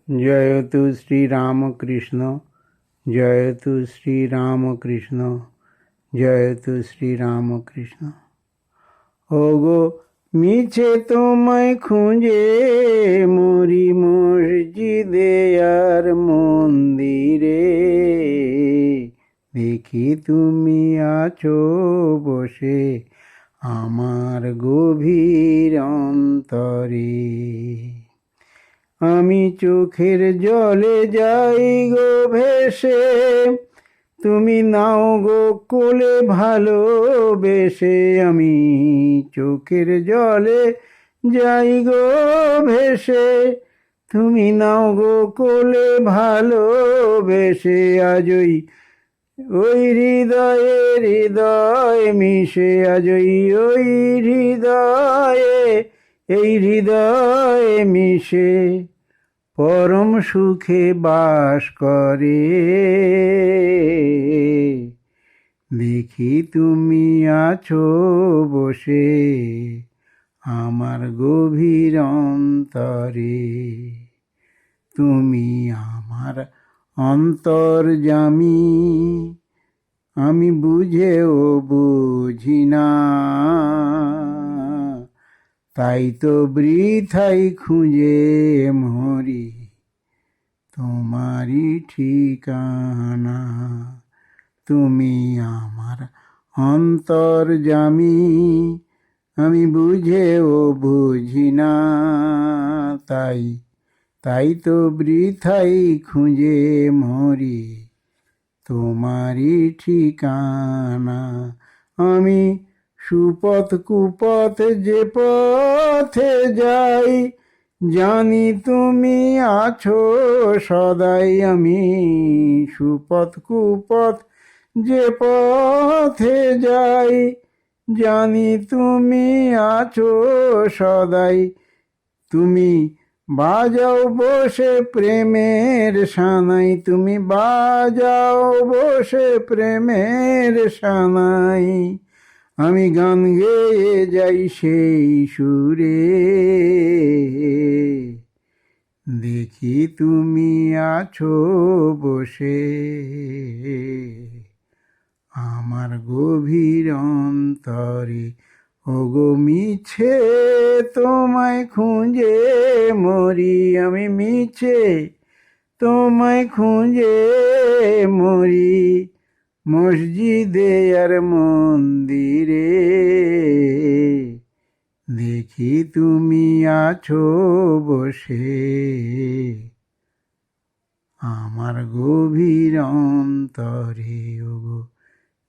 জয় তু শ্রীরামকৃষ্ণ, জয় তু শ্রীরামকৃষ্ণ, জয় তু শ্রীরামকৃষ্ণ। ওগো মিছে তোমায় খুঁজে মরি মসজিদে আর মন্দিরে, দেখি তুমি আছো বসে আমার গভীর অন্তরে। আমি চোখের জলে যাই গো ভেসে, তুমি নাও গো কোলে ভালোবেসে। আমি চোখের জলে যাই গো ভেসে, তুমি নাও গো কোলে ভালোবেসে। আজই ওই হৃদয়ে হৃদয় মিশে, আজই ওই হৃদয়ে এই হৃদয়ে মিশে পরম সুখে বাস করে। দেখি তুমি আছো বসে আমার গভীর অন্তরে। তুমি আমার অন্তর্যামী, আমি বুঝেও বুঝি না, তাই তো বৃথাই খুঁজে মরি তোমারই ঠিকানা। তুমি আমার অন্তর্যামী, আমি বুঝেও বুঝি না, তাই তো বৃথাই খুঁজে মরি তোমারই ঠিকানা। আমি সুপথ কুপথ যে পথে যাই, জানি তুমি আছো সদাই। আমি সুপথ কুপথ যে পথে যাই, জানি তুমি আছো সদাই। তুমি বাজাও বসে প্রেমের সানাই, তুমি বাজাও বসে প্রেমের সানাই। আমি গান গেয়ে যাই সেই সুরে, দেখি তুমি আছো বসে আমার গভীর অন্তরে। ওগো মিছে তোমায় খুঁজে মরি, আমি মিছে তোমায় খুঁজে মরি মসজিদে আর মন্দিরে। দেখি তুমি আছো বসে আমার গভীর অন্তরে। ওগো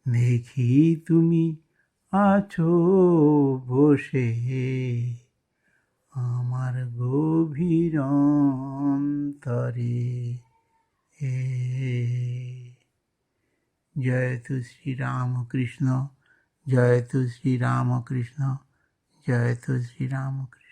দেখি তুমি আছো বসে আমার গভীর অন্তরে। জয় তু শ্রীরামকৃষ্ণ, জয় তু শ্রীরামকৃষ্ণ, জয় তু শ্রীরামকৃষ্ণ।